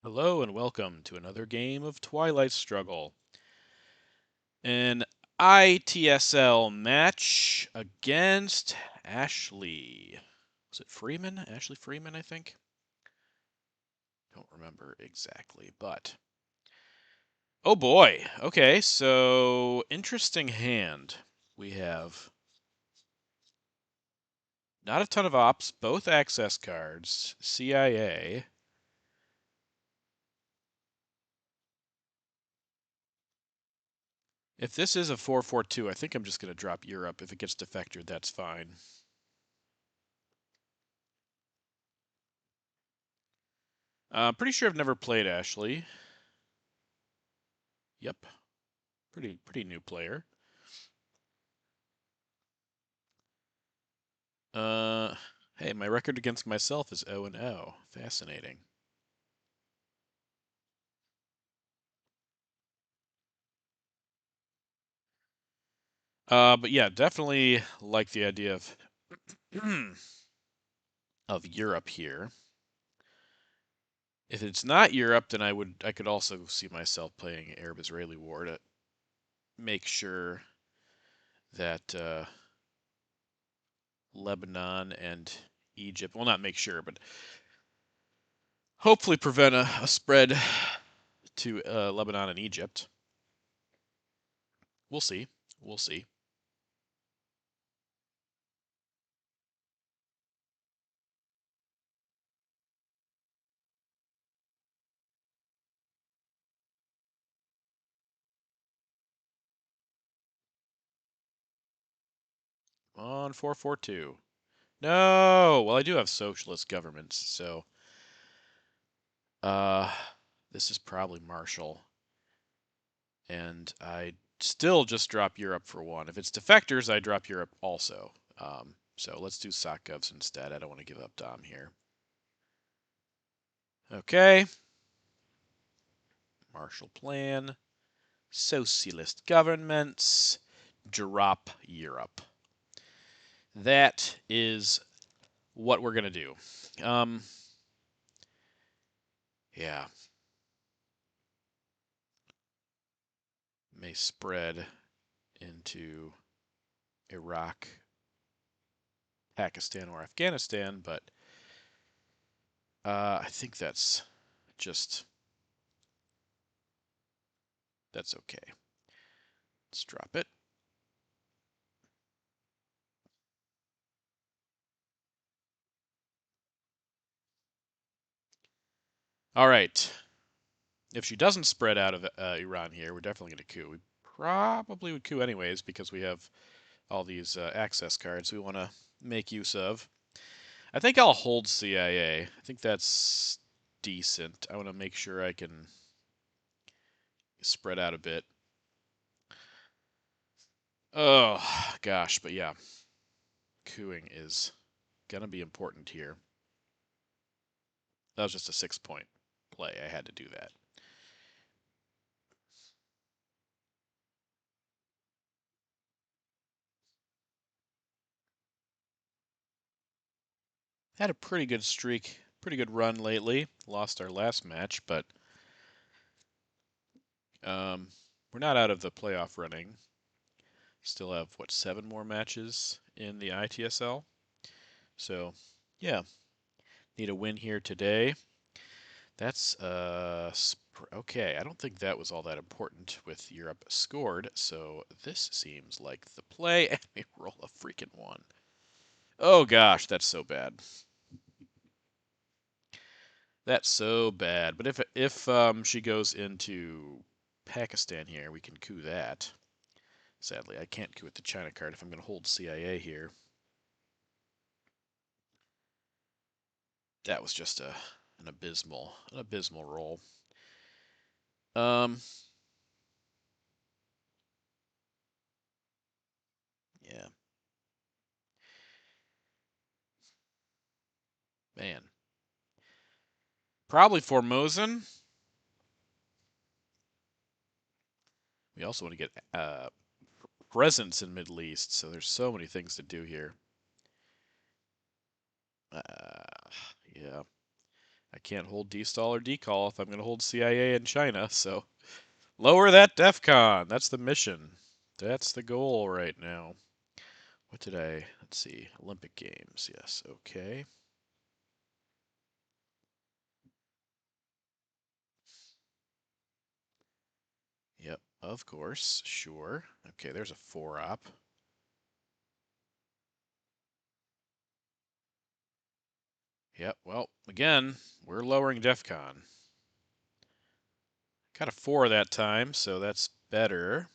Hello and welcome to another game of Twilight Struggle. An ITSL match against Ashley. Was it Freeman? Ashley Freeman, I think? Don't remember exactly, but. Oh boy. Okay, so interesting hand. We have not a ton of ops, both access cards, CIA. If this is a 4-4-2, I think I'm just going to drop Europe. If it gets defectored, that's fine. Pretty sure I've never played Ashley. Yep, pretty new player. Uh, hey, my record against myself is 0-0. Fascinating. But yeah, definitely like the idea of of Europe here. If it's not Europe, then I could also see myself playing Arab-Israeli war to make sure that Lebanon and Egypt, well, not make sure, but hopefully prevent a spread to Lebanon and Egypt. We'll see. We'll see. On 4-4-2. No! Well, I do have socialist governments, so uh this is probably Marshall. And I still just drop Europe for one. If it's defectors, I drop Europe also. So let's do Sakovs instead. I don't want to give up Dom here. Okay. Marshall Plan. Socialist governments. Drop Europe. That is what we're going to do. Um, yeah. May spread into Iraq, Pakistan, or Afghanistan, but I think just that's okay. Let's drop it. All right. If she doesn't spread out of Iran here, we're definitely going to coup. We probably would coup anyways because we have all these access cards we want to make use of. I think I'll hold CIA. I think that's decent. I want to make sure I can spread out a bit. Oh, gosh, but yeah. Cooing is going to be important here. That was just a 6-point play. I had to do that. Had a pretty good streak, pretty good run lately. Lost our last match, but um, we're not out of the playoff running. Still have, what, 7 more matches in the ITSL? So, yeah, need a win here today. That's okay. I don't think that was all that important with Europe scored, so this seems like the play, and we roll a freaking 1. Oh gosh, that's so bad. That's so bad. But if she goes into Pakistan here, we can coup that. Sadly, I can't coup with the China card if I'm going to hold CIA here. That was just an abysmal roll. Um, yeah, man. Probably Formosan. We also want to get presence in Middle East, so there's so many things to do here. Yeah, I can't hold D-stall or decall if I'm going to hold CIA in China, so lower that DEFCON. That's the mission. That's the goal right now. What did I, let's see, Olympic Games, yes, okay. Yep, of course, sure. Okay, there's a 4-op. Yep, well, again, we're lowering DEFCON. Got a 4 that time, so that's better.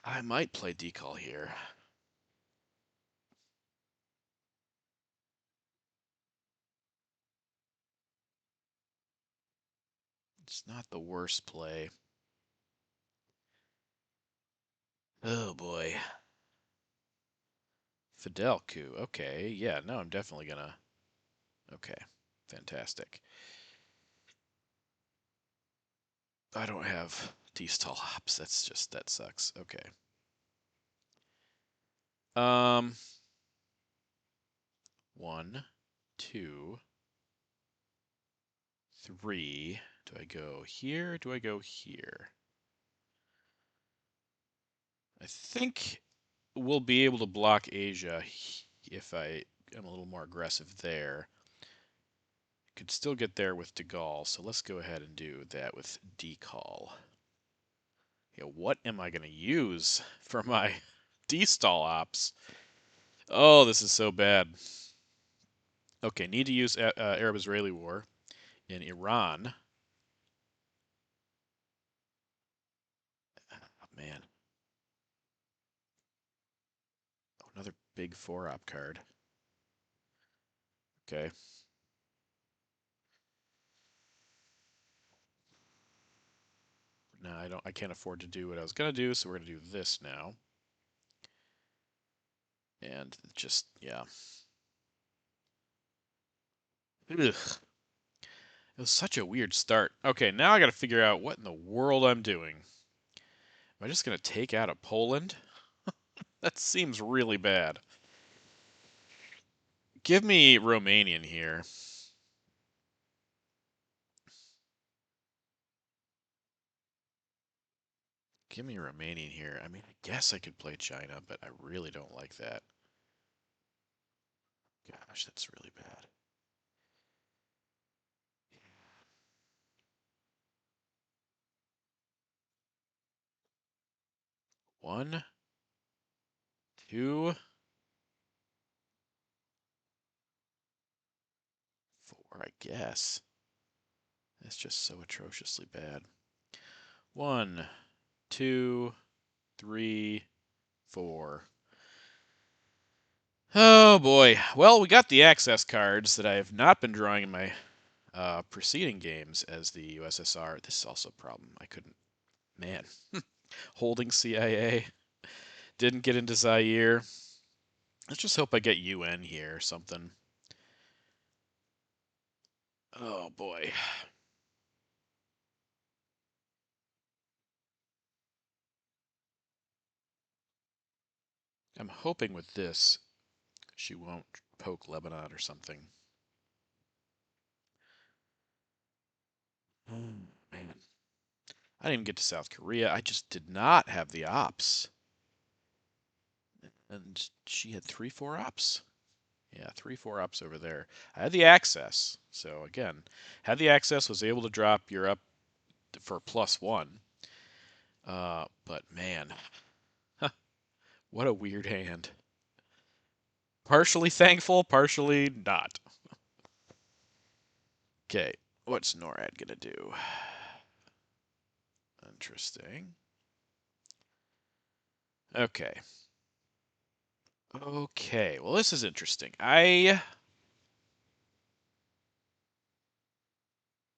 I might play decall here. It's not the worst play. Oh boy. Fidel coup. Okay, yeah, no, I'm definitely gonna. Okay, fantastic. I don't have D-stall hops. That's just, that sucks. Okay. Um, 1, 2, 3. Do I go here? Do I go here? I think we'll be able to block Asia if I am a little more aggressive there. Could still get there with de Gaulle, so let's go ahead and do that with decall. Yeah, what am I going to use for my D-stall ops? Oh, this is so bad. Okay, need to use Arab-Israeli war in Iran. Oh, man. Oh, another big 4-op card. Okay. No, I can't afford to do what I was gonna do, so we're gonna do this now. And just, yeah. Ugh. It was such a weird start. Okay, now I gotta figure out what in the world I'm doing. Am I just gonna take out of Poland? That seems really bad. Give me Romanian here. Give me Romanian here. I mean, I guess I could play China, but I really don't like that. Gosh, that's really bad. One, two, 4, I guess. That's just so atrociously bad. 1, 2, 3, 4. Oh boy. Well, we got the access cards that I have not been drawing in my preceding games as the USSR. This is also a problem. I couldn't. Man. Holding CIA. Didn't get into Zaire. Let's just hope I get UN here or something. Oh boy. I'm hoping with this she won't poke Lebanon or something. Oh, man. I didn't even get to South Korea. I just did not have the ops. And she had 3, 4 ops. Yeah, 3, 4 ops over there. I had the access. So again, had the access, was able to drop Europe for +1. But man, what a weird hand. Partially thankful, partially not. Okay, what's NORAD gonna do? Interesting. Okay. Okay, well this is interesting. I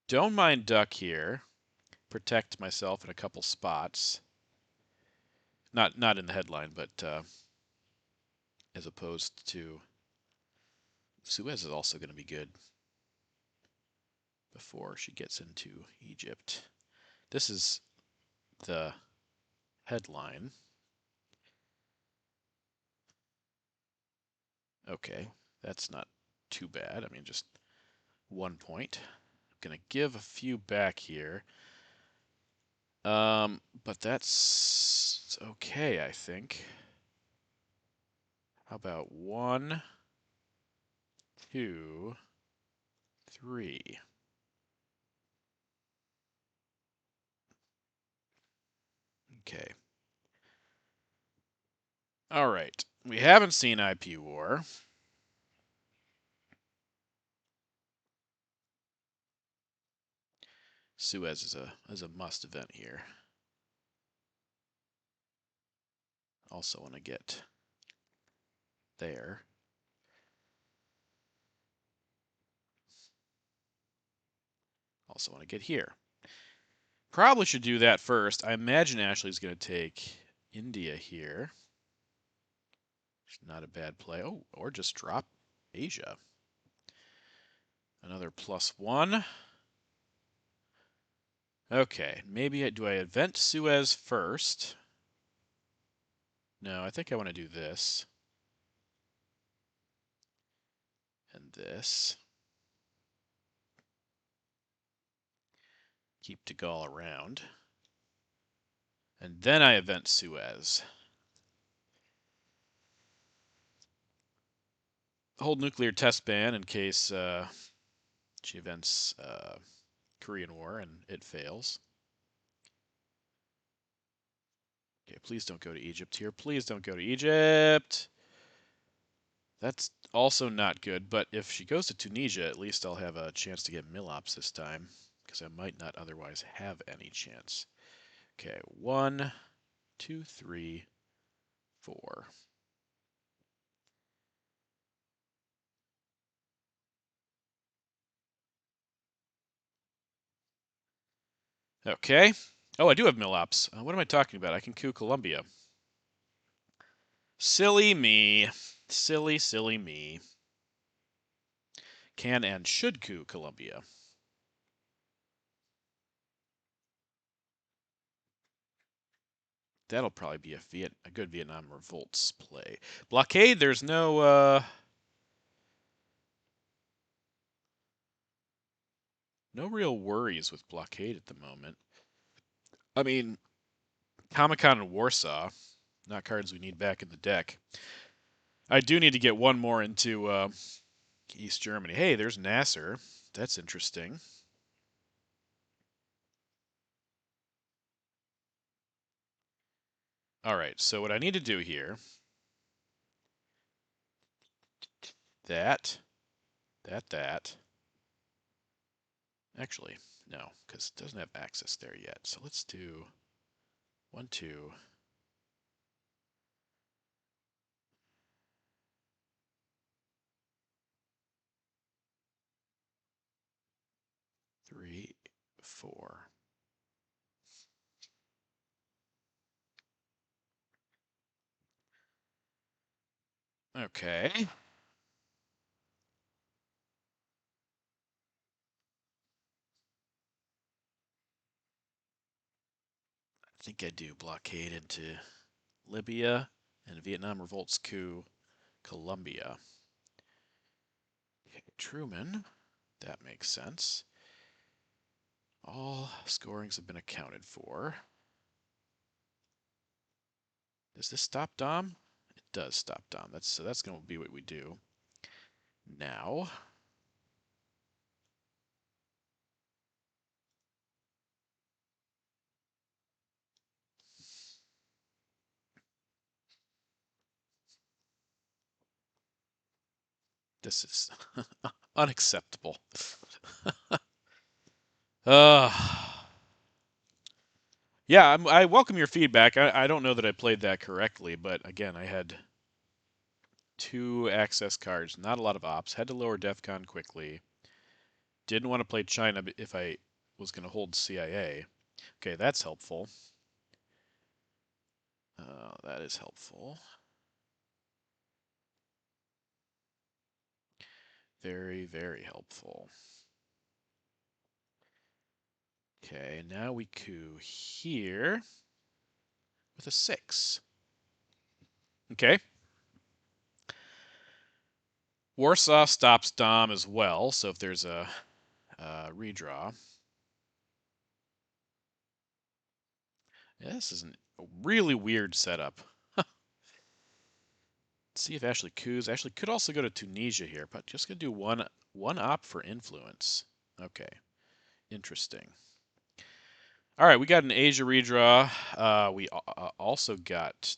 don't mind duck here. Protect myself in a couple spots. Not in the headline, but as opposed to Suez is also going to be good before she gets into Egypt. This is the headline. Okay, that's not too bad. I mean, just 1 point. I'm going to give a few back here. But that's okay, I think. How about 1, 2, 3? Okay. All right. We haven't seen IP War. Suez is a must event here. Also want to get there. Also want to get here. Probably should do that first. I imagine Ashley's going to take India here. Not a bad play. Oh, or just drop Asia. Another +1. Okay, maybe do I event Suez first? No, I think I want to do this. And this. Keep De Gaulle around. And then I event Suez. Hold nuclear test ban in case she events Korean War and it fails. Okay, please don't go to Egypt here. Please don't go to Egypt. That's also not good, but if she goes to Tunisia, at least I'll have a chance to get Milops this time, because I might not otherwise have any chance. Okay, 1, 2, 3, 4. Okay. Oh, I do have Milops. What am I talking about? I can coup Colombia. Silly me. Silly, silly me. Can and should coup Colombia. That'll probably be a good Vietnam revolts play. Blockade, there's no real worries with blockade at the moment. I mean, Comic-Con and Warsaw, not cards we need back in the deck. I do need to get one more into East Germany. Hey, there's Nasser. That's interesting. All right, so what I need to do here, that. Actually, no, because it doesn't have access there yet. So let's do 1, 2. 3, 4. Okay. I think I do blockade into Libya and Vietnam revolts coup Colombia. Okay, Truman. That makes sense. All scorings have been accounted for. Does this stop Dom? It does stop Dom. So that's going to be what we do. Now, this is unacceptable. uh, yeah, I welcome your feedback. I don't know that I played that correctly, but again, I had 2 access cards, not a lot of ops. Had to lower DEFCON quickly. Didn't want to play China if I was going to hold CIA. Okay, that's helpful. That is helpful. Very, very helpful. Okay, now we coup here with a 6. Okay. Warsaw stops Dom as well, so if there's a redraw. Yeah, this is a really weird setup. Let's see if Ashley coos. Ashley could also go to Tunisia here, but just gonna do one op for influence. Okay, interesting. All right, we got an Asia redraw. We also got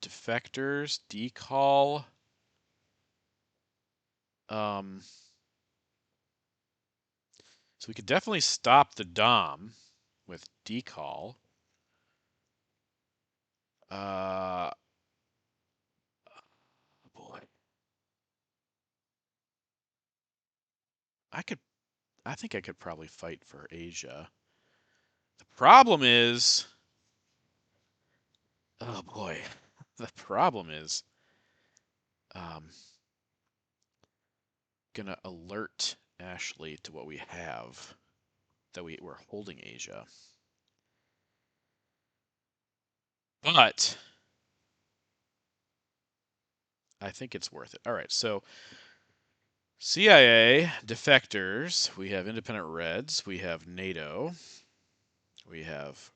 defectors, decall. So we could definitely stop the Dom with decall. Boy, I think I could probably fight for Asia. The problem is, oh boy, the problem is, um, gonna alert Ashley to what we have, that we're holding Asia. But I think it's worth it. All right, so CIA, defectors, we have independent Reds, we have NATO, we have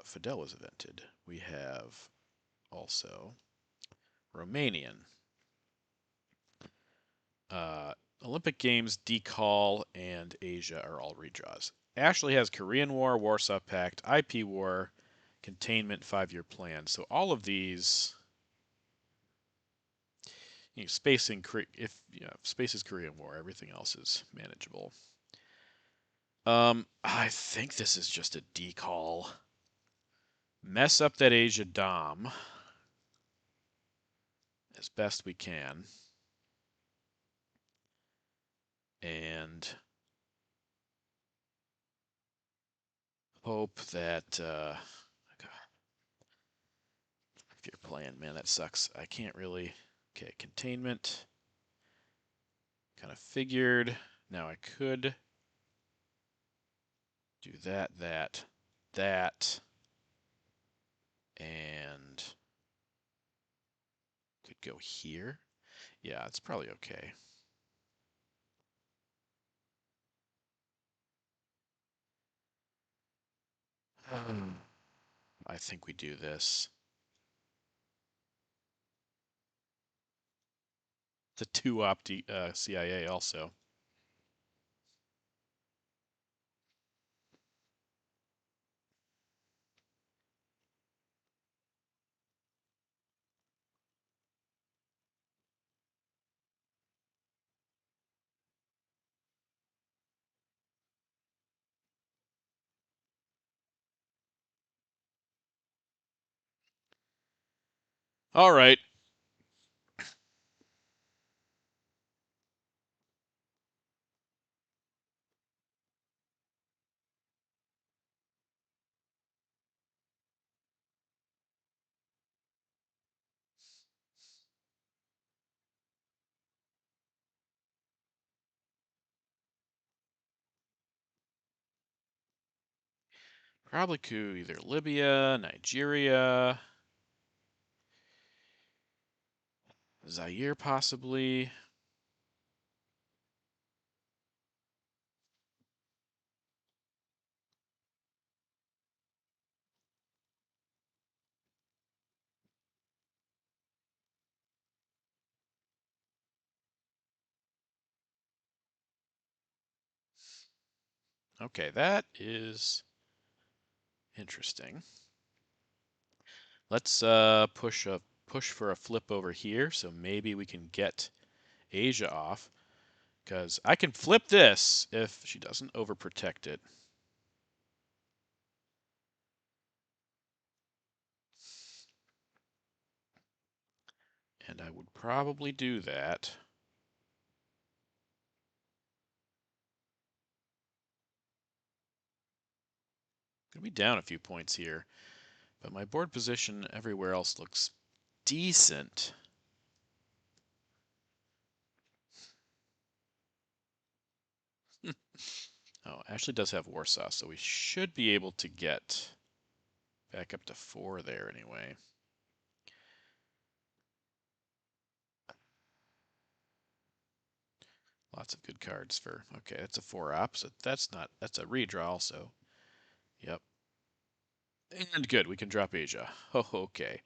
Fidel was invented, we have also Romanian. Olympic Games, Decall, and Asia are all redraws. Ashley has Korean War, Warsaw Pact, IP War, Containment, 5-year plan. So all of these, space in if space is Korean War, everything else is manageable. I think this is just a decall. Mess up that Asia Dom as best we can, and hope that. If you're playing, man, that sucks. I can't really. Okay, containment. Kind of figured. Now I could do that, and could go here. Yeah, it's probably okay. I think we do this. The 2-op CIA also. All right. Probably coup either Libya, Nigeria, Zaire possibly. Okay, that is interesting. Let's push for a flip over here, so maybe we can get Asia off, because I can flip this if she doesn't overprotect it. And I would probably do that. Gonna be down a few points here, but my board position everywhere else looks decent. Oh, Ashley does have Warsaw, so we should be able to get back up to 4 there anyway. Lots of good cards for, okay, that's a 4-op, so that's a redraw also. Yep. And good, we can drop Asia. Oh, okay.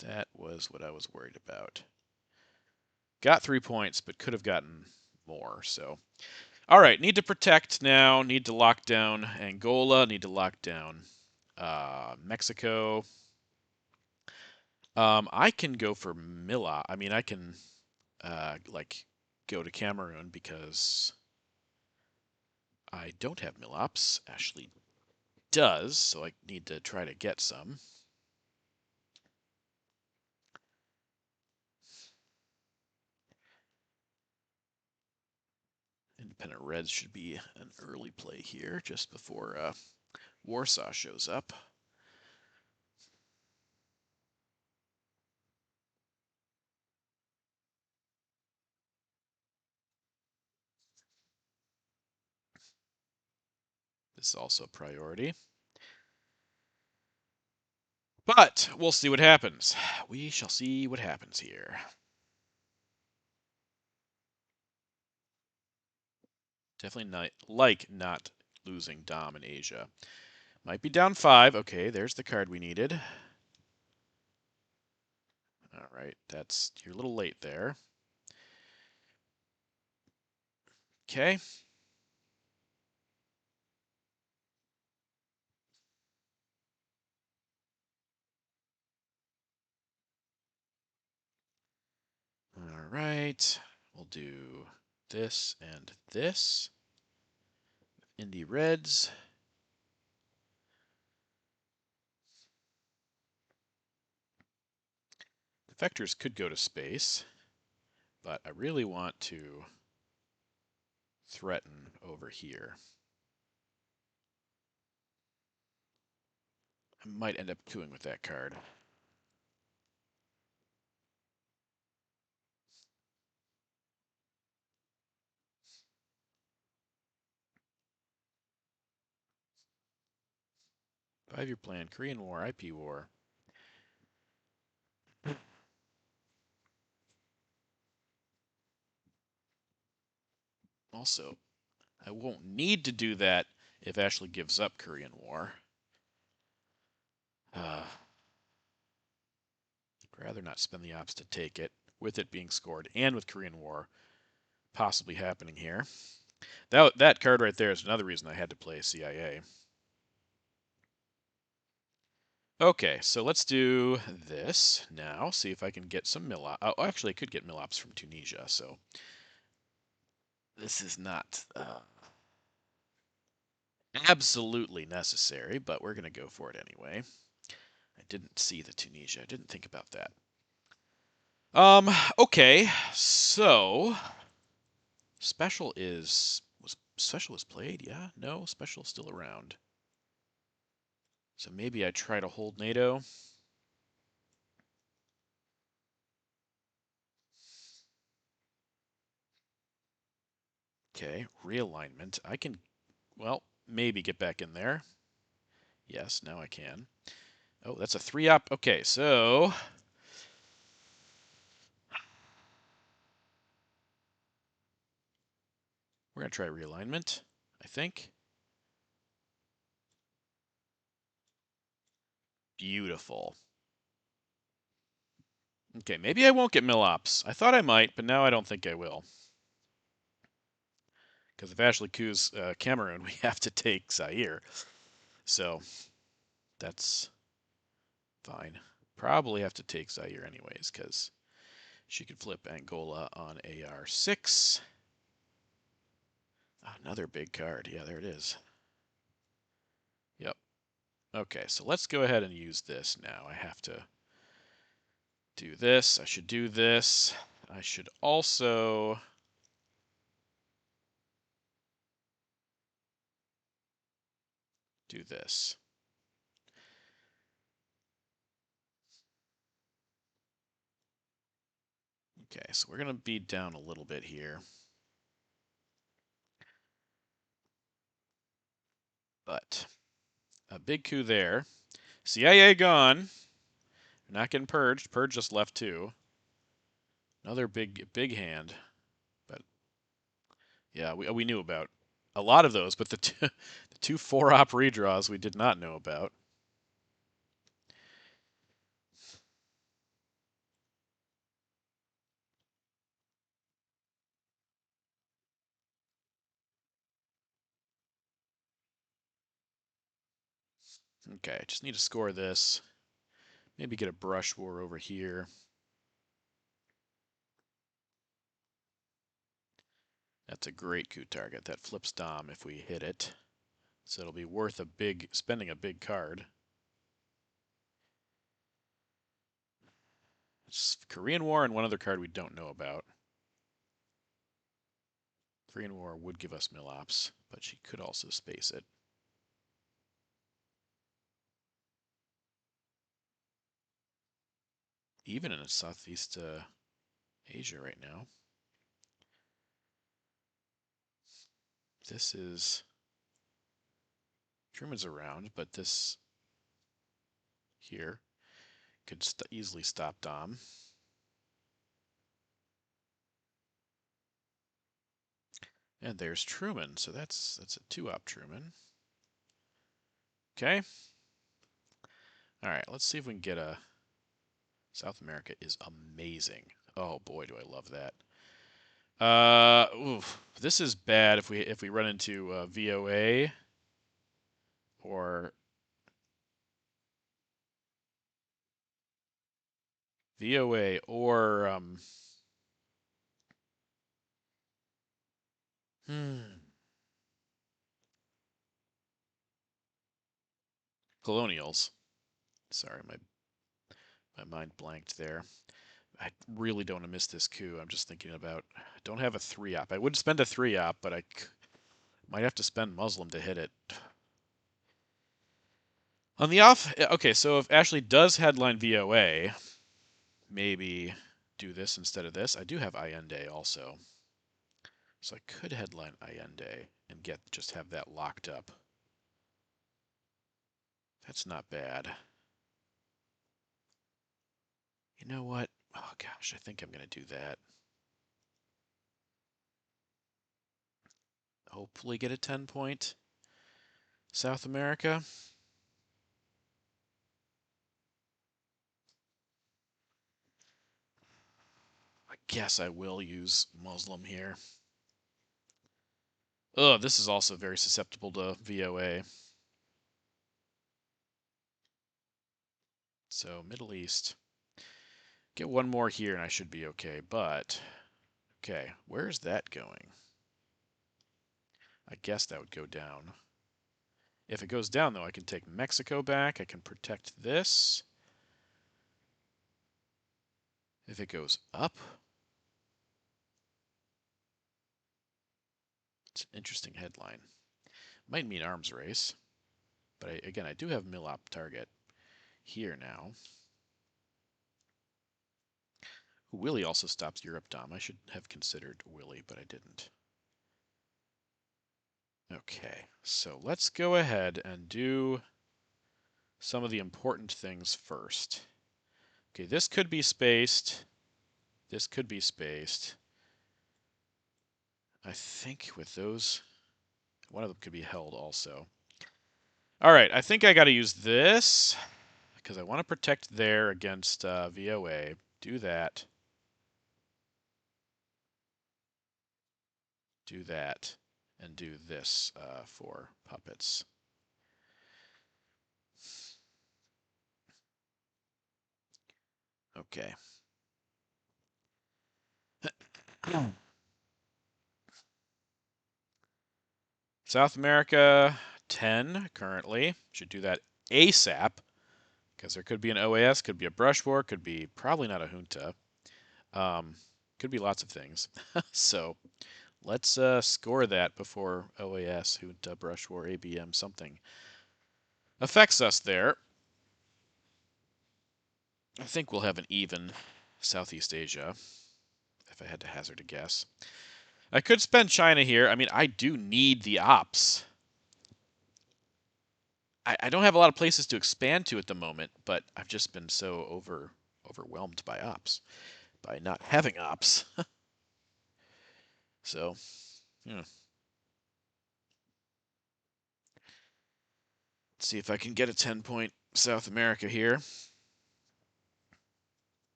That was what I was worried about. Got 3 points, but could have gotten more, so. All right, need to protect now, need to lock down Angola, need to lock down Mexico. I can go for Mila. I mean, I can like go to Cameroon because I don't have Milops. Ashley does, so I need to try to get some. Independent Reds should be an early play here, just before Warsaw shows up. This is also a priority. But we'll see what happens. We shall see what happens here. Definitely not losing Dom in Asia. Might be down 5. Okay, there's the card we needed. All right, you're a little late there. Okay. All right, we'll do this and this. Indy Reds. Defectors could go to space, but I really want to threaten over here. I might end up doing with that card. Five-year plan, Korean War, IP War. Also, I won't need to do that if Ashley gives up Korean War. I'd rather not spend the ops to take it, with it being scored and with Korean War possibly happening here. That card right there is another reason I had to play CIA. Okay, so let's do this now. See if I can get some Milops. Oh, actually, I could get Milops from Tunisia, so this is not absolutely necessary, but we're going to go for it anyway. I didn't see the Tunisia. I didn't think about that. Okay, so special was played? Yeah, no, special's still around. So maybe I try to hold NATO. Okay, realignment. I can, well, maybe get back in there. Yes, now I can. Oh, that's a 3-op. Okay, so we're going to try realignment, I think. Beautiful. Okay, maybe I won't get Milops. I thought I might, but now I don't think I will. Because if Ashley coups Cameroon, we have to take Zaire. So that's fine. Probably have to take Zaire anyways, because she could flip Angola on AR6. Another big card. Yeah, there it is. Yep. Okay, so let's go ahead and use this now. I have to do this. I should do this. I should also do this. Okay, so we're going to be down a little bit here. But a big coup there. CIA gone. Not getting purged. Purge just left too. Another big hand. Yeah, we knew about a lot of those, but the the two 4-op redraws we did not know about. Okay, just need to score this. Maybe get a brush war over here. That's a great coup target. That flips Dom if we hit it. So it'll be worth spending a big card. It's Korean War and one other card we don't know about. Korean War would give us Millops, but she could also space it. Even in Southeast Asia right now. This is... Truman's around, but this here could easily stop Dom. And there's Truman, so that's a 2-op Truman. Okay. All right, let's see if we can get a... South America is amazing. Oh boy, do I love that. Oof. This is bad if we run into VOA or Colonials. Sorry, my mind blanked there. I really don't want to miss this coup. I'm just thinking about. I don't have a 3-op. I would spend a 3-op, but I might have to spend Muslim to hit it. On the off, okay, so if Ashley does headline VOA, maybe do this instead of this. I do have Allende also. So I could headline Allende and just have that locked up. That's not bad. You know what? Oh gosh, I think I'm going to do that. Hopefully get a 10-point South America. I guess I will use Muslim here. Oh, this is also very susceptible to VOA. So Middle East. Get one more here and I should be okay, but... Okay, where's that going? I guess that would go down. If it goes down, though, I can take Mexico back. I can protect this. If it goes up... It's an interesting headline. Might mean arms race. But again, I do have Millop target here now. Willie also stops Europe Dom. I should have considered Willie, but I didn't. Okay, so let's go ahead and do some of the important things first. Okay, this could be spaced. This could be spaced. I think with those, one of them could be held also. All right, I think I got to use this because I want to protect there against VOA. Do that. Do that. And do this for puppets. Okay. South America, 10 currently. Should do that ASAP, because there could be an OAS, could be a brush war, could be probably not a junta. Could be lots of things. So let's score that before OAS, junta, brush war, ABM, something affects us there. I think we'll have an even Southeast Asia, if I had to hazard a guess. I could spend China here. I mean, I do need the ops. I don't have a lot of places to expand to at the moment, but I've just been so overwhelmed by ops, by not having ops. So Yeah. Let's see if I can get a 10-point South America here.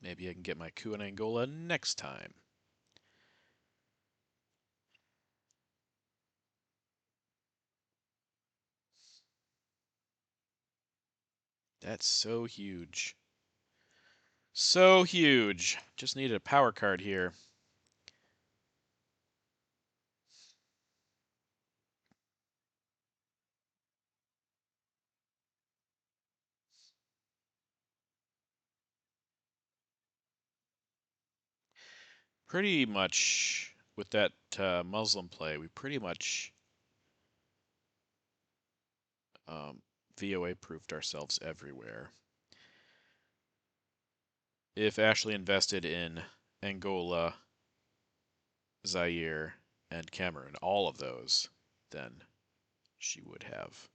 Maybe I can get my coup in Angola next time. That's so huge. So huge. Just needed a power card here. Pretty much with that Muslim play, we pretty much VOA proofed ourselves everywhere. If Ashley invested in Angola, Zaire, and Cameroon, all of those, then she would have.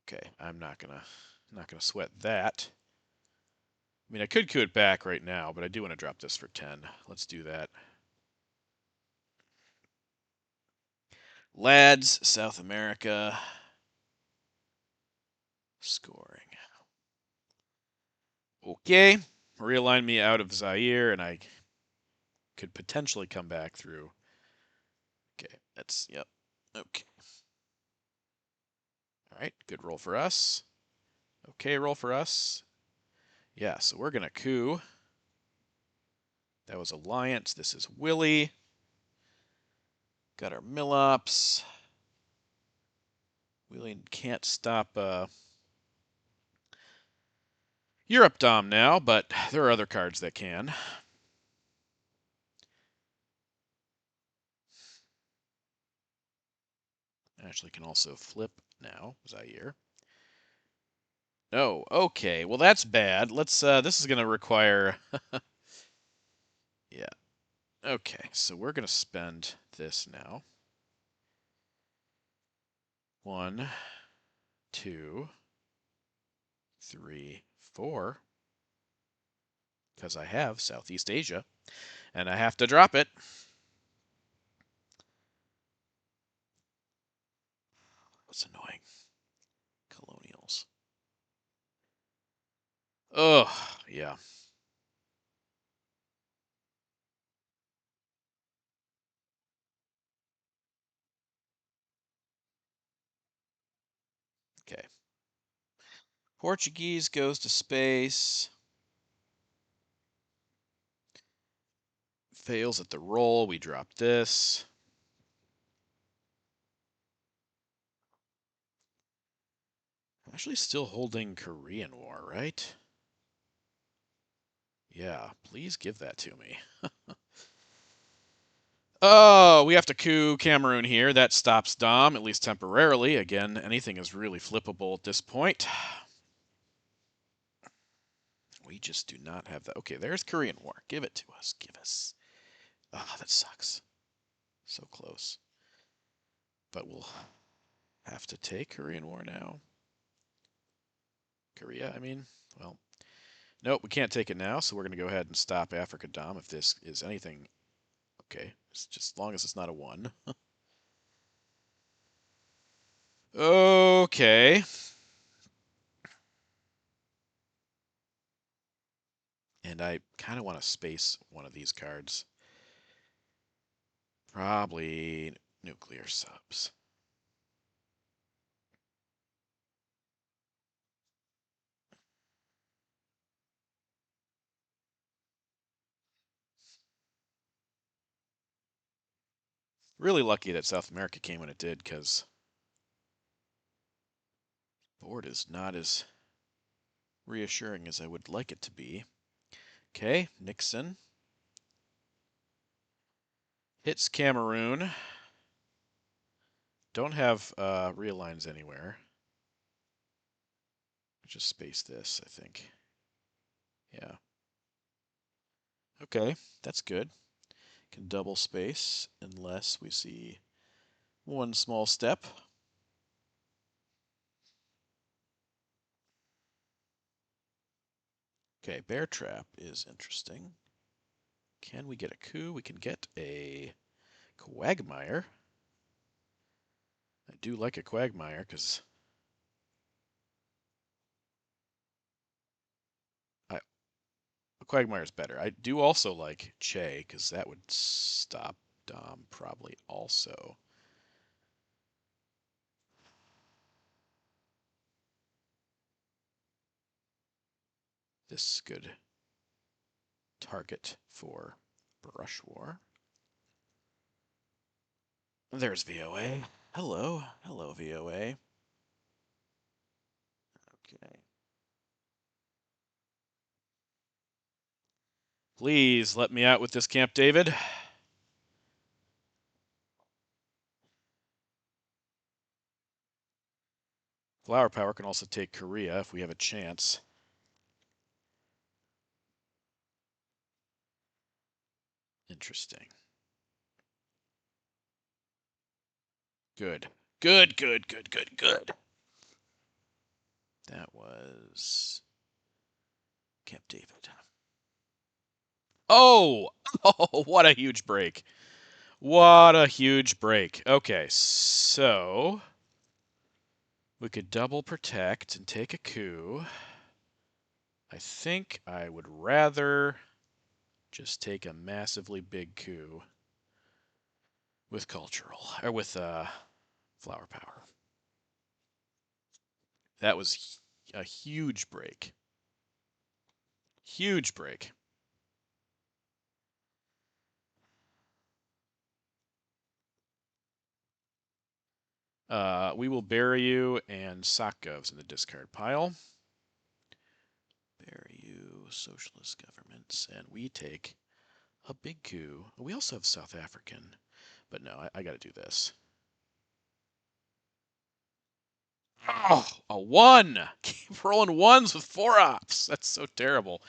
Okay, I'm not gonna sweat that. I mean, I could coup it back right now, but I do want to drop this for 10. Let's do that. Lads, South America. Scoring. Okay. Realign me out of Zaire, and I could potentially come back through. Okay, that's, yep. Okay. All right, good roll for us. Okay, roll for us. Yeah, so we're going to coup. That was Alliance. This is Willie. Got our Millops. Willie can't stop Europe Dom now, but there are other cards that can. Ashley can also flip now, Zaire. No, okay, well that's bad. Let's, this is gonna require, yeah. Okay, so we're gonna spend this now. 1, 2, 3, 4, because I have Southeast Asia, and I have to drop it. What's annoying? Colonials. Ugh, yeah. Okay. Portuguese goes to space. Fails at the roll. We drop this. Actually still holding Korean War, right? Yeah, please give that to me. Oh, we have to coup Cameroon here. That stops Dom, at least temporarily. Again, anything is really flippable at this point. We just do not have that. Okay, there's Korean War. Give it to us. Give us. Ah, that sucks. So close. But we'll have to take Korean War now. Korea, I mean. Well, nope, we can't take it now, so we're going to go ahead and stop Africa Dom if this is anything. Okay, it's just as long as it's not a 1. Okay. And I kind of want to space one of these cards. Probably nuclear subs. Really lucky that South America came when it did, because board is not as reassuring as I would like it to be. Okay, Nixon. Hits Cameroon. Don't have realigns anywhere. Just space this, I think. Yeah. Okay, that's good. Can double space unless we see One small step. Okay, bear trap is interesting. Can we get a coup? We can get a quagmire. I do like a quagmire because a quagmire is better. I do also like Che because that would stop Dom probably also. This is good target for Brush War. There's VOA. Hello. Hello, VOA. Okay. Please let me out with this Camp David. Flower Power can also take Korea if we have a chance. Interesting. Good. Good, good, good, good, good. That was Camp David. Oh! Oh, what a huge break. What a huge break. Okay, so we could double protect and take a coup. I think I would rather just take a massively big coup with cultural, or with flower power. That was a huge break. Huge break. We will bury you and Sokov's in the discard pile. Bury you, socialist governments, and we take a big coup. We also have South African, but no, I got to do this. Oh, a 1! Keep rolling 1s with 4-ops. That's so terrible.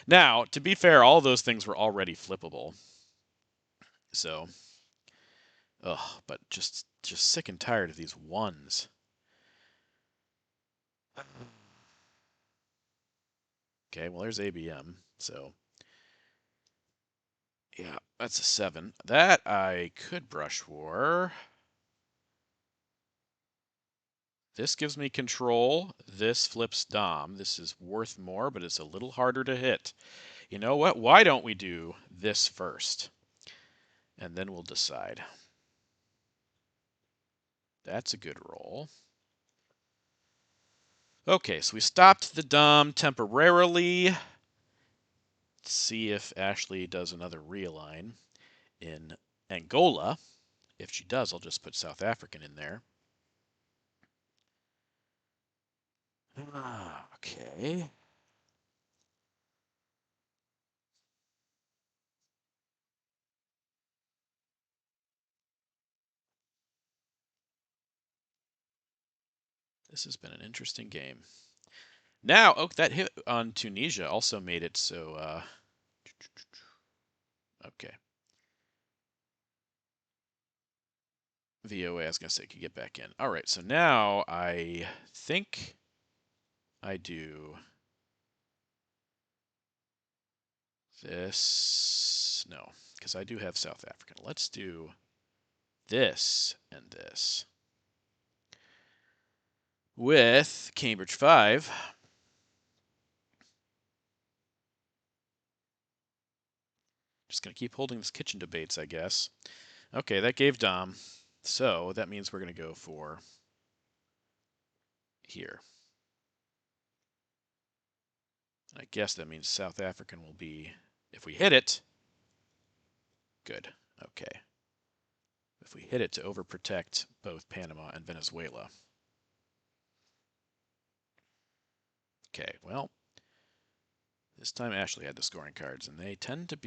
Now, to be fair, all those things were already flippable. So, but just sick and tired of these 1s. Okay, well, there's ABM, so yeah, that's a 7. That I could brush war. This gives me control. This flips Dom. This is worth more, but it's a little harder to hit. You know what? Why don't we do this first? And then we'll decide. That's a good roll. Okay, so we stopped the Dom temporarily. Let's see if Ashlee does another realign in Angola. If she does, I'll just put South African in there. Okay. This has been an interesting game. Now, oh, that hit on Tunisia also made it so, okay. VOA, I was going to say, could get back in. All right, so now I think I do this. No, because I do have South African. Let's do this and this. With Cambridge 5. Just going to keep holding this kitchen debates, I guess. Okay, that gave Dom. So that means we're going to go for here. I guess that means South African will be, if we hit it, good. Okay. If we hit it to overprotect both Panama and Venezuela. Okay, well, this time Ashlee had the scoring cards, and they tended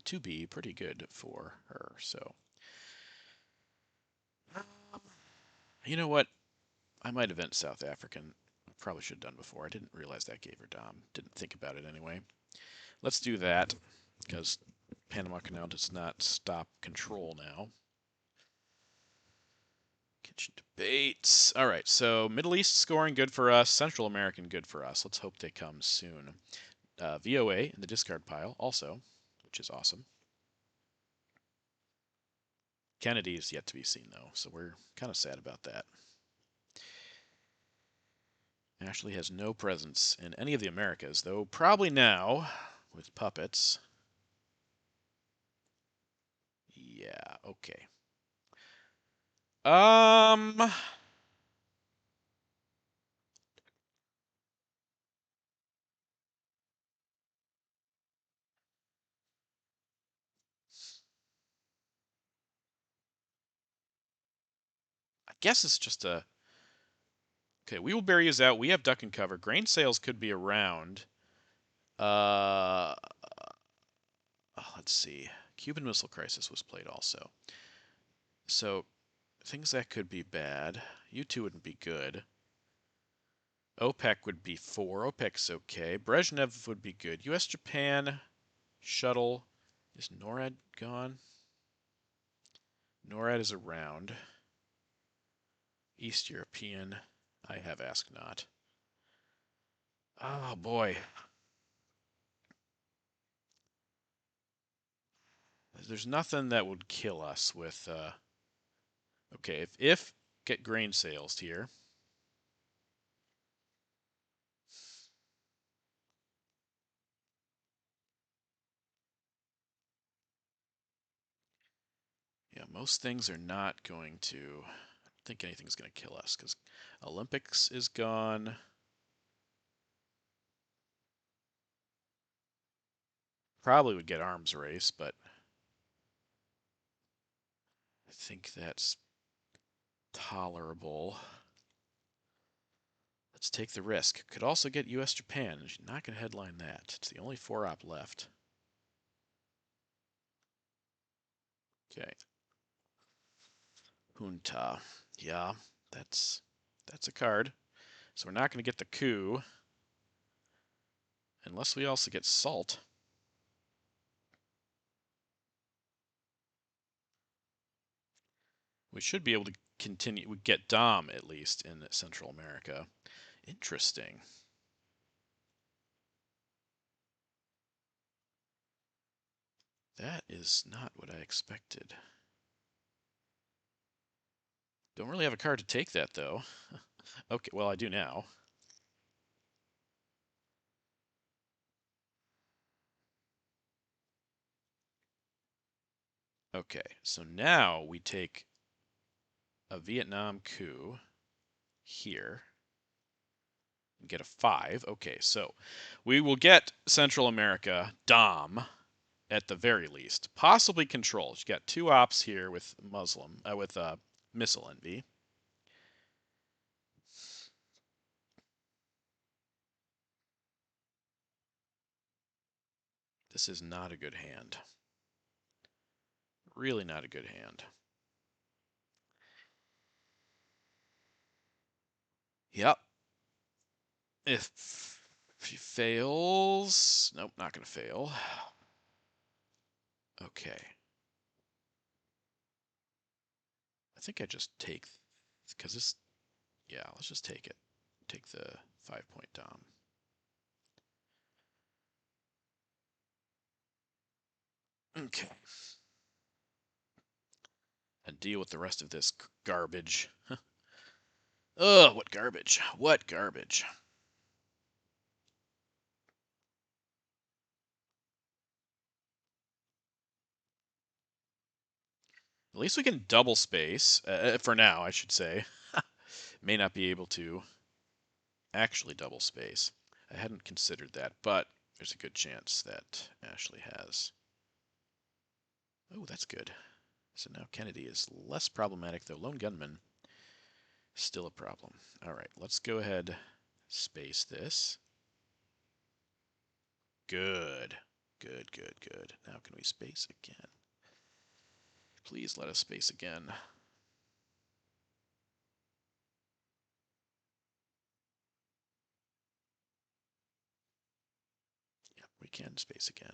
to be pretty good for her. So, you know what? I might event South African. Probably should have done before. I didn't realize that gave her Dom. Didn't think about it anyway. Let's do that, because Panama Canal does not stop control now. Debates. All right, so Middle East scoring good for us. Central American good for us. Let's hope they come soon. VOA in the discard pile also, which is awesome. Kennedy is yet to be seen, though, so we're kind of sad about that. Ashlee has no presence in any of the Americas, though probably now with puppets. Yeah, okay. I guess it's just a... Okay, Wheelberry is out. We have duck and cover. Grain sales could be around. Let's see. Cuban Missile Crisis was played also. So, things that could be bad. U2 wouldn't be good. OPEC would be 4. OPEC's okay. Brezhnev would be good. US-Japan shuttle. Is NORAD gone? NORAD is around. East European. I have asked not. Oh, boy. There's nothing that would kill us with... okay, if get grain sales here. Yeah, most things are not going to... I don't think anything's going to kill us, because Olympics is gone. Probably would get arms race, but I think that's tolerable. Let's take the risk. Could also get US-Japan. She's not going to headline that. It's the only 4-op left. Okay. Junta. Yeah, that's a card. So we're not going to get the coup. Unless we also get Salt. We should be able to continue. We get Dom, at least, in Central America. Interesting. That is not what I expected. Don't really have a card to take that, though. Okay, well, I do now. Okay, so now we take a Vietnam coup here and get a 5. Okay, so we will get Central America, Dom, at the very least. Possibly control. You got 2 ops here with Missile Envy. This is not a good hand. Really not a good hand. Yep. If she fails... Nope, not going to fail. Okay. I think I just take... Because this... Yeah, let's just take it. Take the 5-point Dom. Okay. And deal with the rest of this garbage. Ugh, what garbage. What garbage. At least we can double space. For now, I should say. May not be able to actually double space. I hadn't considered that, but there's a good chance that Ashlee has. Oh, that's good. So now Kennedy is less problematic, though Lone Gunman still a problem. All right, let's go ahead, space this. Good. Good, good, good. Now can we space again? Please let us space again. Yep, we can space again.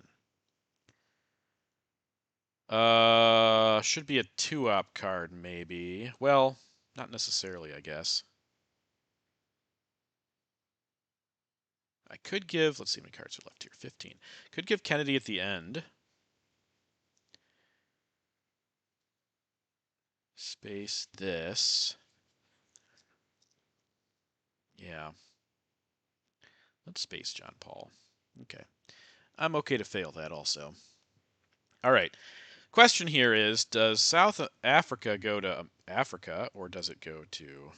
Should be a 2-op card, maybe. Well, Not necessarily, I guess. I could give, let's see how many cards are left here, 15. Could give Kennedy at the end. Space this. Yeah. Let's space John Paul. Okay. I'm okay to fail that also. All right. Question here is, does South Africa go to Africa, or does it go to...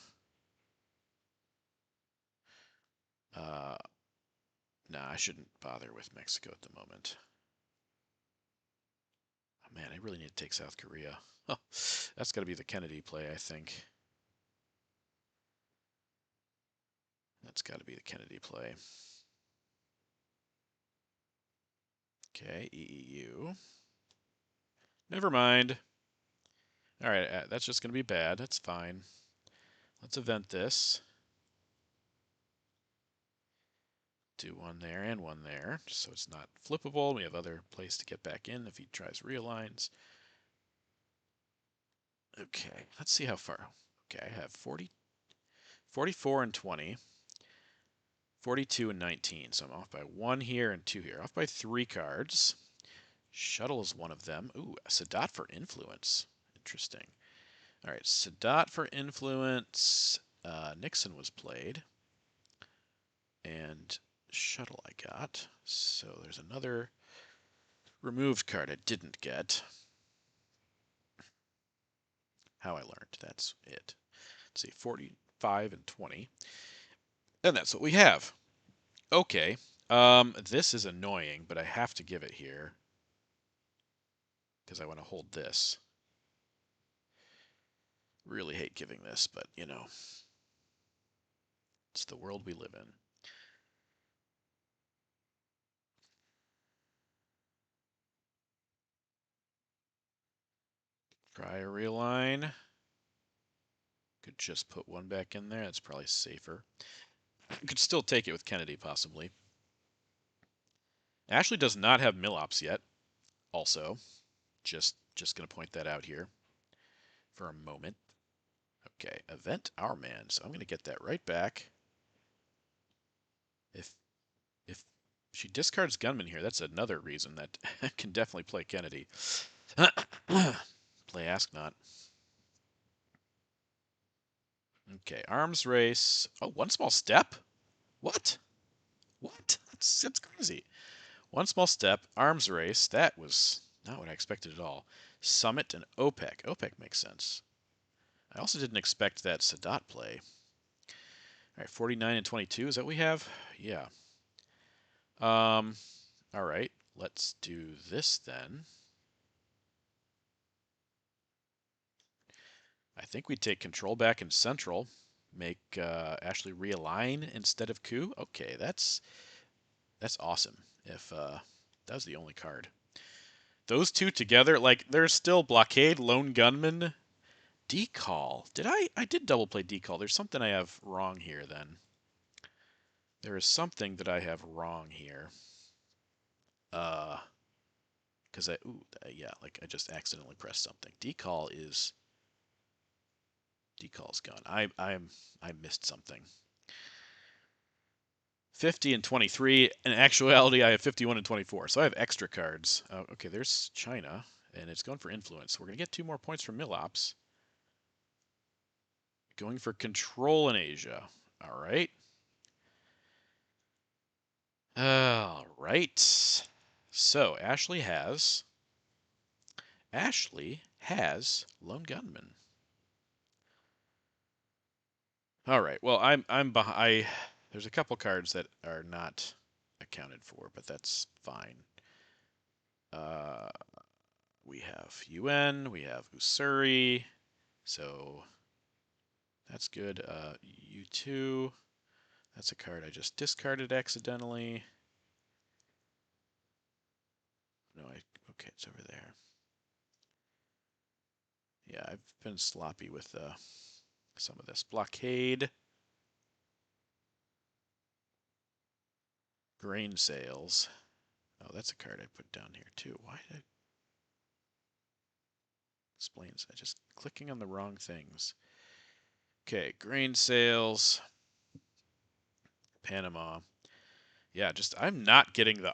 Nah, I shouldn't bother with Mexico at the moment. Oh, man, I really need to take South Korea. Oh, that's got to be the Kennedy play, I think. That's got to be the Kennedy play. Okay, EEU. Never mind. All right, that's just going to be bad. That's fine. Let's event this. Do one there and one there, so it's not flippable. We have other place to get back in if he tries realigns. Okay, let's see how far. Okay, I have 40, 44 and 20, 42 and 19. So I'm off by 1 here and 2 here. Off by 3 cards. Shuttle is one of them. Ooh, Sadat for influence. Interesting. All right, Sadat for influence. Nixon was played. And Shuttle I got. So there's another removed card I didn't get. How I learned. That's it. Let's see, 45 and 20. And that's what we have. Okay. This is annoying, but I have to give it here. Because I want to hold this. Really hate giving this, but, you know. It's the world we live in. Try a realign. Could just put one back in there. That's probably safer. Could still take it with Kennedy, possibly. Ashley does not have Millops yet. Also, just going to point that out here for a moment. Okay, event our man. So I'm going to get that right back. If she discards Gunman here, that's another reason that can definitely play Kennedy. Play Ask Not. Okay, arms race. Oh, one small step? What? What? That's crazy. One small step, arms race. That was not what I expected at all. Summit and OPEC. OPEC makes sense. I also didn't expect that Sadat play. All right, 49 and 22. Is that what we have? Yeah. All right, let's do this then. I think we take control back in central. Make Ashley realign instead of coup. Okay, that's awesome. If that was the only card. Those two together, like there's still blockade, lone gunman, decall. I did double play decall. There's something I have wrong here then. There is something that I have wrong here. Because yeah, like I just accidentally pressed something. Decall's gone. I missed something. 50 and 23. In actuality, I have 51 and 24. So I have extra cards. Okay, there's China, and it's going for influence. We're going to get 2 more points from Millops. Going for control in Asia. All right. All right. So Ashley has lone gunman. All right. Well, I'm behind. There's a couple cards that are not accounted for, but that's fine. Uh, we have UN, we have Usuri, so that's good. U2, that's a card I just discarded accidentally. No, okay, it's over there. Yeah, I've been sloppy with some of this. Blockade. Grain sales. Oh, that's a card I put down here too. Why did I... Explains. I just clicking on the wrong things. Okay, grain sales, Panama. Yeah, just I'm not getting the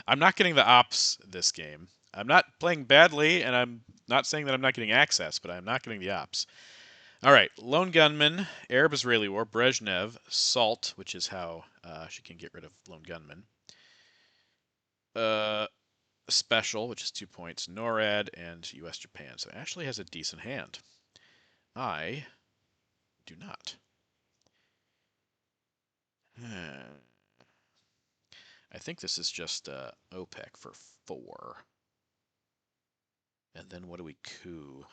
I'm not getting the ops this game. I'm not playing badly, and I'm not saying that I'm not getting access, but I'm not getting the ops. All right, lone gunman, Arab-Israeli war, Brezhnev, Salt, which is how she can get rid of lone gunman. Uh, Special, which is 2 points, NORAD, and U.S. Japan. So Ashley has a decent hand. I do not. I think this is just OPEC for 4. And then what do we coup?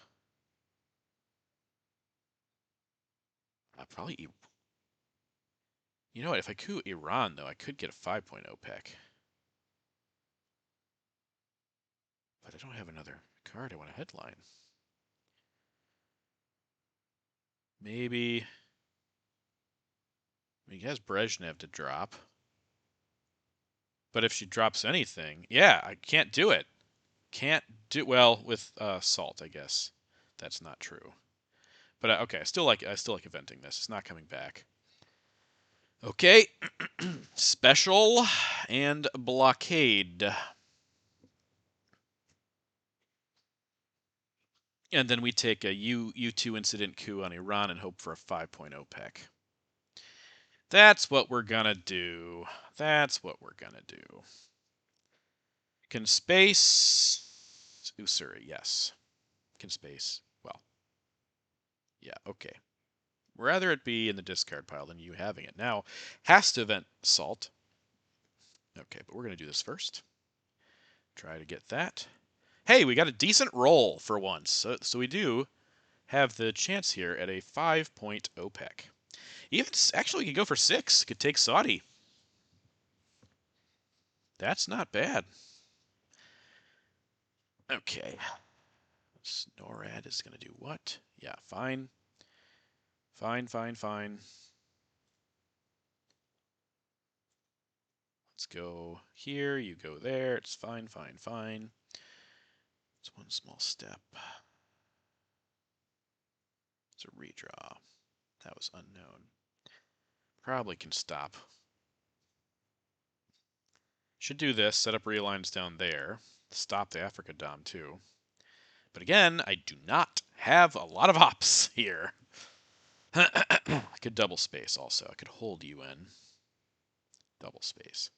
Probably. You know what? If I coup Iran, though, I could get a 5-point OPEC. But I don't have another card I want to headline. Maybe. I mean, he has Brezhnev to drop. But if she drops anything, yeah, I can't do it. Can't do well with Salt, I guess. That's not true. But okay, I still like eventing this. It's not coming back. Okay, special and blockade. And then we take a U2 incident coup on Iran and hope for a 5-point OPEC. That's what we're gonna do. That's what we're gonna do. Can space Usuri, yes. Can space, well, yeah, okay. Rather it be in the discard pile than you having it. Now, has to event Salt. Okay, but we're gonna do this first. Try to get that. Hey, we got a decent roll for once. So we do have the chance here at a 5-point OPEC. Even actually, we could go for 6. Could take Saudi. That's not bad. Okay. NORAD is going to do what? Yeah, fine. Fine, fine, fine. Let's go here. You go there. It's fine, fine, fine. It's one small step. It's a redraw. That was unknown. Probably can stop. Should do this. Set up relines down there. Stop the Africa Dom too. But again, I do not have a lot of ops here. I could double space also. I could hold UN. Double space.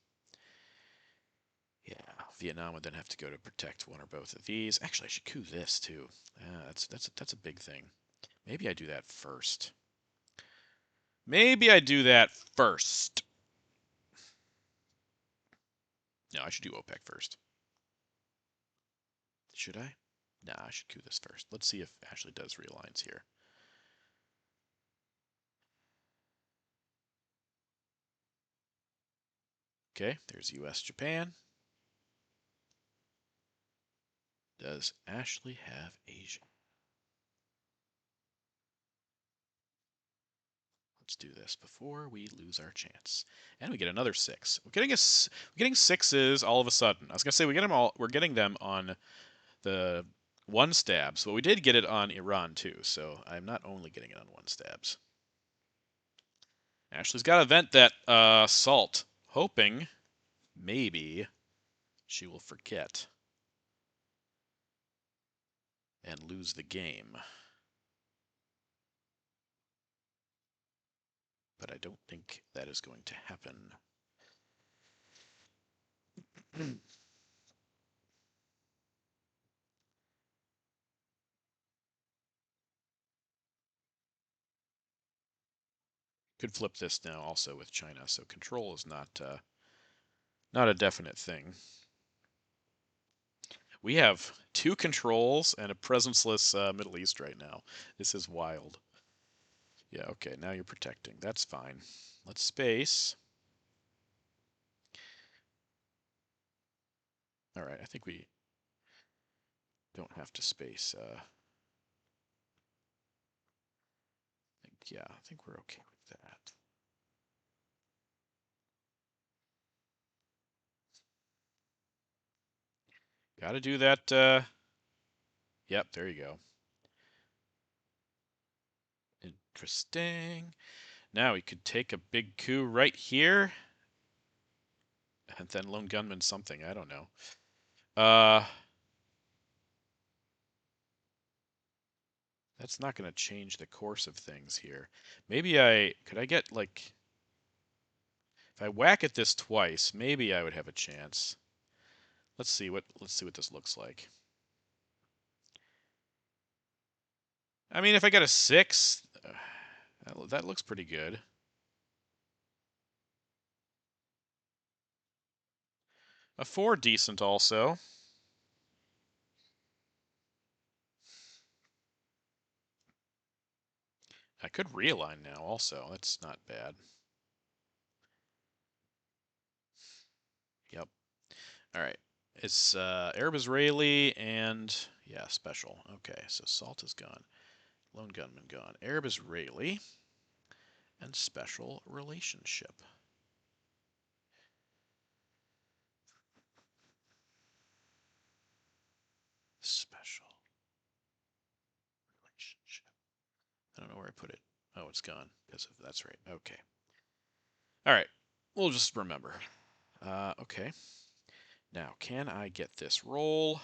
Yeah, Vietnam would then have to go to protect one or both of these. Actually, I should coup this too. That's a big thing. Maybe I do that first. Maybe I do that first. No, I should do OPEC first. Should I? Nah, I should coup this first. Let's see if Ashley does realigns here. Okay, there's US, Japan. Does Ashley have Asia? Let's do this before we lose our chance. And we get another 6. We're getting 6s all of a sudden. I was gonna say we're getting them on the 1 stabs, but we did get it on Iran too, so I'm not only getting it on 1 stabs. Ashley's got to vent that Salt, hoping maybe she will forget and lose the game. But I don't think that is going to happen. Could flip this now also with China, so control is not a definite thing. We have 2 controls and a presenceless Middle East right now. This is wild. Yeah, okay, now you're protecting. That's fine. Let's space. All right, I think we don't have to space. Yeah, I think we're okay with that. Got to do that. Yep, there you go. Interesting. Now we could take a big coup right here. And then lone gunman something. I don't know. That's not going to change the course of things here. Maybe could I get like, if I whack at this twice, maybe I would have a chance. Let's see what this looks like. I mean, if I got a 6, that looks pretty good. A 4 decent also. I could realign now also. That's not bad. Yep. All right. It's Arab Israeli and yeah, special. Okay, so salt is gone. Lone gunman gone. Arab Israeli and special relationship. Special relationship. I don't know where I put it. Oh, it's gone. That's right. Okay. All right. We'll just remember. Okay. Now, can I get this roll?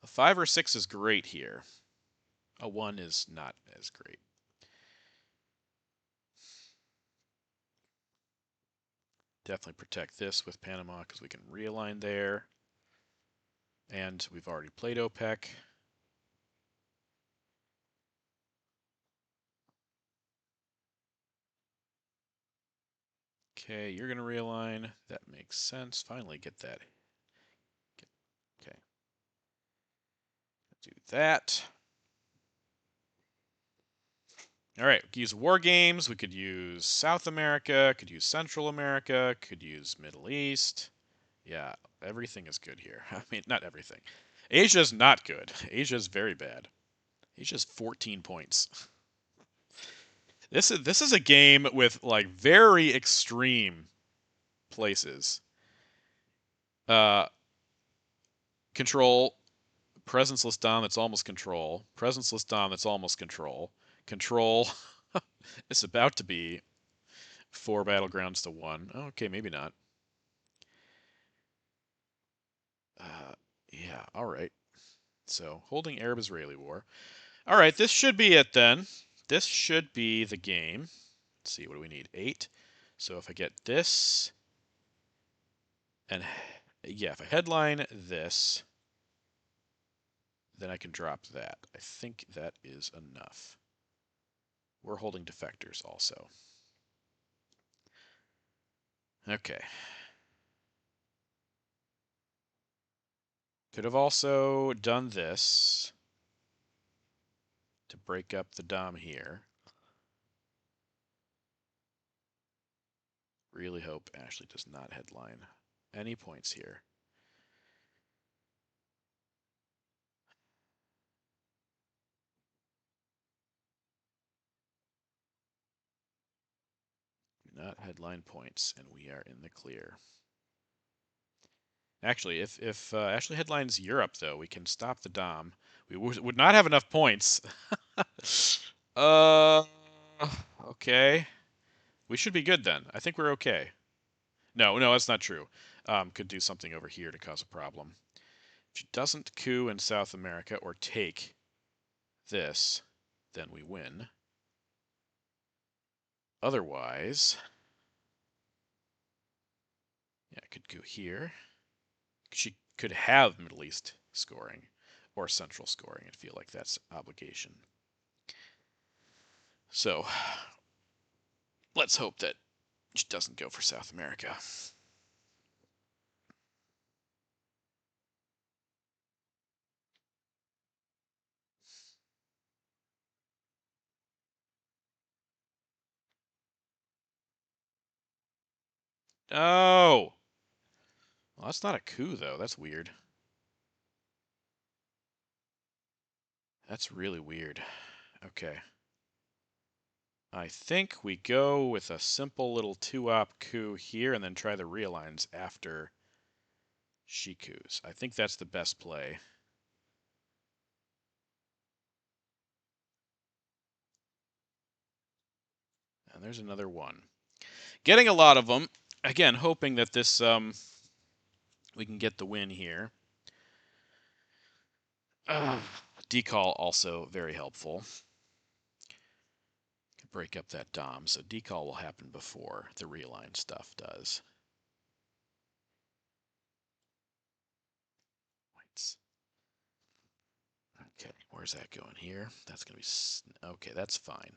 A 5 or 6 is great here. A 1 is not as great. Definitely protect this with Panama because we can realign there. And we've already played OPEC. Okay, you're going to realign. That makes sense. Finally get that. Okay. Do that. All right, we could use war games. We could use South America, could use Central America, could use Middle East. Yeah, everything is good here. I mean, not everything. Asia's not good. Asia's very bad. Asia's 14 points. This is a game with like very extreme places. Uh, control, presenceless Dom that's almost control, presenceless Dom that's almost control, control. It's about to be 4 battlegrounds to 1. Okay, maybe not. Yeah, all right. So holding Arab-Israeli war. All right, this should be it then. This should be the game. Let's see, what do we need? 8. So if I get this, and yeah, if I headline this, then I can drop that. I think that is enough. We're holding defectors also. Okay. Could have also done this to break up the Dom here. Really hope Ashley does not headline any points here. Do not headline points, and we are in the clear. Actually, if Ashley headlines Europe, though, we can stop the Dom. We would not have enough points. uh, okay. We should be good then. I think we're okay. No, that's not true. Could do something over here to cause a problem. If she doesn't coup in South America or take this, then we win. Otherwise, yeah, I could go here. She could have Middle East scoring or Central scoring. I feel like that's obligation. So let's hope that she doesn't go for South America. No! Well, that's not a coup, though. That's weird. That's really weird. Okay. I think we go with a simple little 2-op coup here and then try the realigns after she coups. I think that's the best play. And there's another one. Getting a lot of them. Again, hoping that this we can get the win here. Decall also very helpful. Break up that dom, so decall will happen before the realign stuff does. Okay, where's that going here? That's going to be... Okay, that's fine.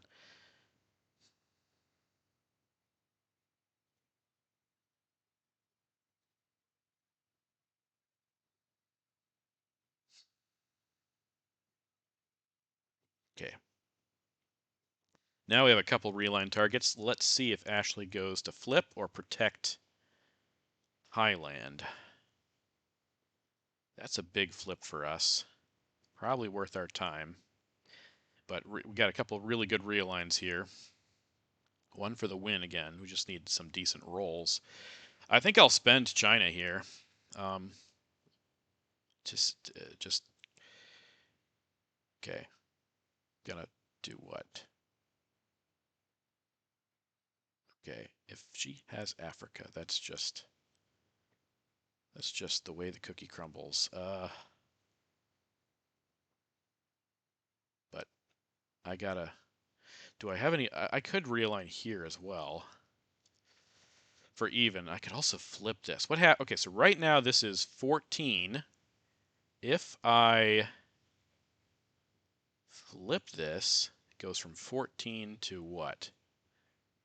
Okay. Now we have a couple reline targets. Let's see if Ashley goes to flip or protect Highland. That's a big flip for us. Probably worth our time. But we got a couple of really good realigns here. One for the win again. We just need some decent rolls. I think I'll spend China here. Just okay. Gonna do what? Okay, if she has Africa, that's just the way the cookie crumbles. But I gotta. Do I have any? I could realign here as well. For even, I could also flip this. Okay, so right now this is 14. If I flip this, it goes from 14 to what?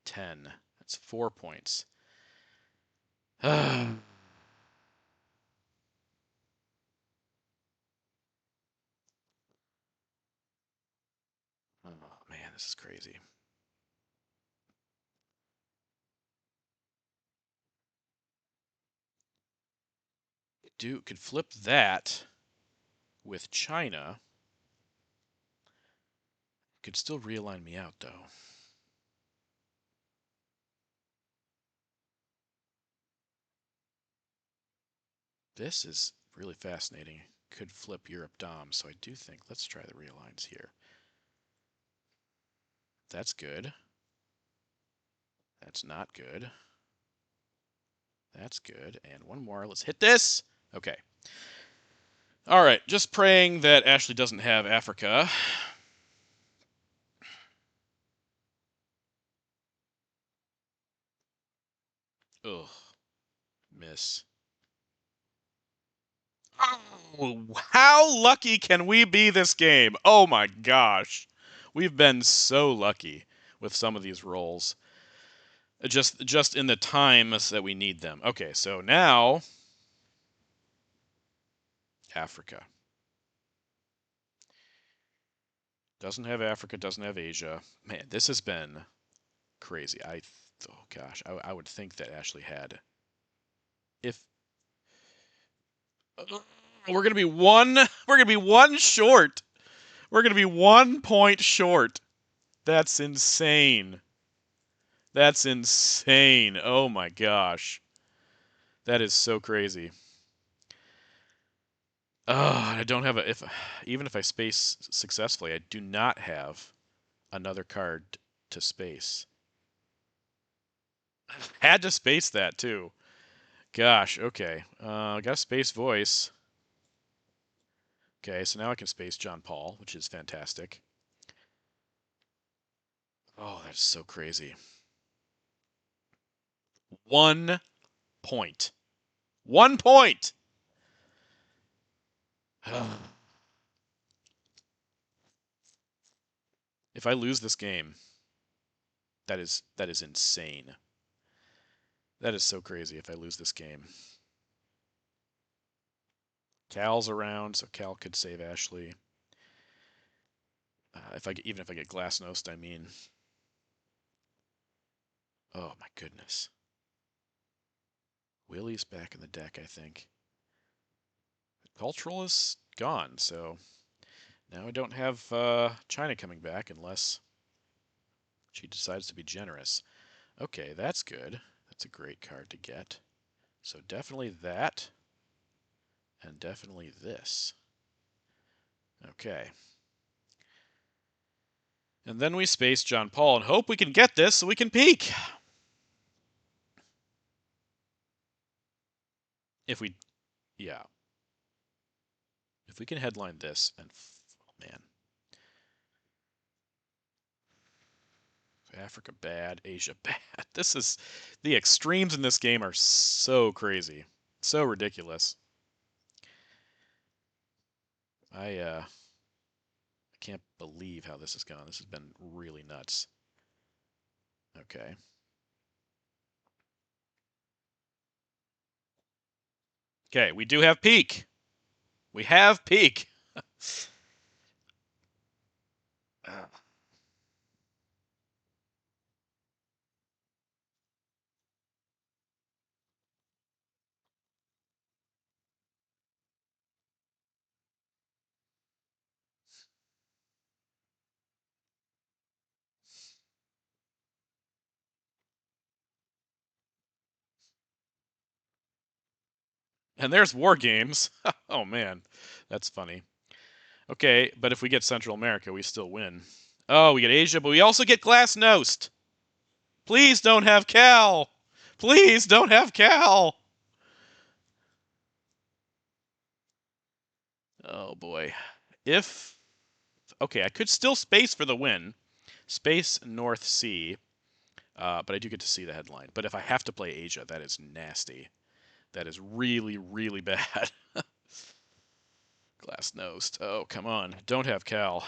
10. That's 4 points. Oh man, this is crazy. Could flip that with China. Could still realign me out though. This is really fascinating. Could flip Europe Dom, so I do think let's try the realigns here. That's good. That's not good. That's good. And one more. Let's hit this. Okay. All right. Just praying that Ashley doesn't have Africa. Ugh. Miss. Oh, how lucky can we be this game? Oh my gosh. We've been so lucky with some of these rolls. Just in the times that we need them. Okay, so now Africa. Doesn't have Africa, doesn't have Asia. Man, this has been crazy. Oh gosh, I would think that Ashley had. If we're gonna be one short. We're gonna be 1 point short. That's insane. That's insane. Oh my gosh. That is so crazy. I don't have even if I space successfully, I do not have another card to space. Had to space that too. Gosh, okay. I got a space voice. Okay, so now I can space John Paul, which is fantastic. Oh, that's so crazy. 1 point. 1 point! If I lose this game, that is insane. That is so crazy if I lose this game. Cal's around, so Cal could save Ashley. Even if I get Glassnost, I mean. Oh my goodness. Willie's back in the deck, I think. Cultural is gone, so now I don't have China coming back unless she decides to be generous. Okay, that's good. That's a great card to get. So definitely that, and definitely this. Okay. And then we space John Paul and hope we can get this so we can peak. If we, yeah. If we can headline this, and oh man. Africa bad, Asia bad. This is, the extremes in this game are so crazy. So ridiculous. I can't believe how this has gone. This has been really nuts. Okay. Okay, we do have peak. We have peak. And there's War Games. Oh man, that's funny. Okay, but if we get Central America, we still win. Oh, we get Asia, but we also get Glasnost. Please don't have Cal. Please don't have Cal. Oh boy. If okay, I could still space for the win. Space North Sea, but I do get to see the headline. But if I have to play Asia, that is nasty. That is really, really bad. Glasnost. Oh, come on. Don't have Cal.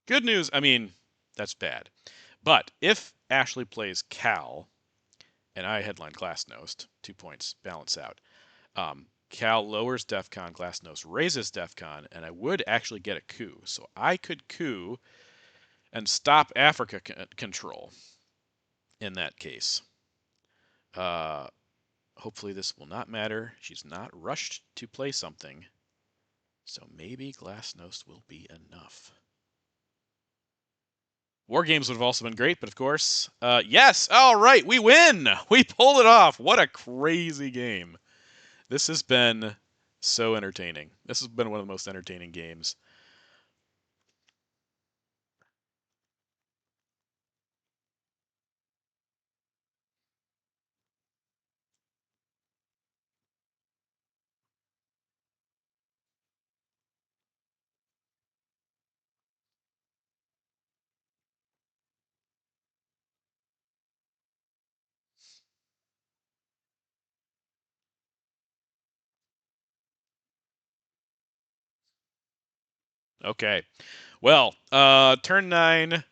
Good news. I mean, that's bad. But if Ashley plays Cal and I headline Glasnost, 2 points, balance out. Cal lowers DEFCON, Glasnost raises DEFCON, and I would actually get a coup. So I could coup and stop Africa control in that case. Hopefully this will not matter. She's not rushed to play something. So maybe Glasnost will be enough. War Games would have also been great, but of course, yes! All right, we win! We pull it off! What a crazy game. This has been so entertaining. This has been one of the most entertaining games. Okay. Well, turn 9,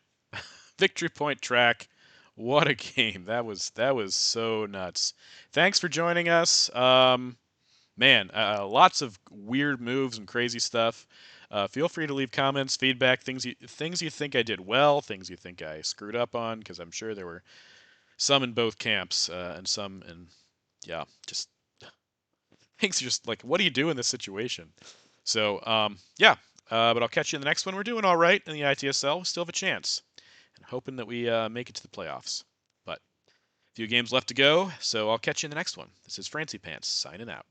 victory point track. What a game. That was so nuts. Thanks for joining us. Man, lots of weird moves and crazy stuff. Feel free to leave comments, feedback, things you think I did well, things you think I screwed up on, because I'm sure there were some in both camps, and some in, yeah, just things just like, what do you do in this situation? So, yeah, but I'll catch you in the next one. We're doing all right in the ITSL. We still have a chance, and hoping that we make it to the playoffs. But a few games left to go, so I'll catch you in the next one. This is Frantzypantz signing out.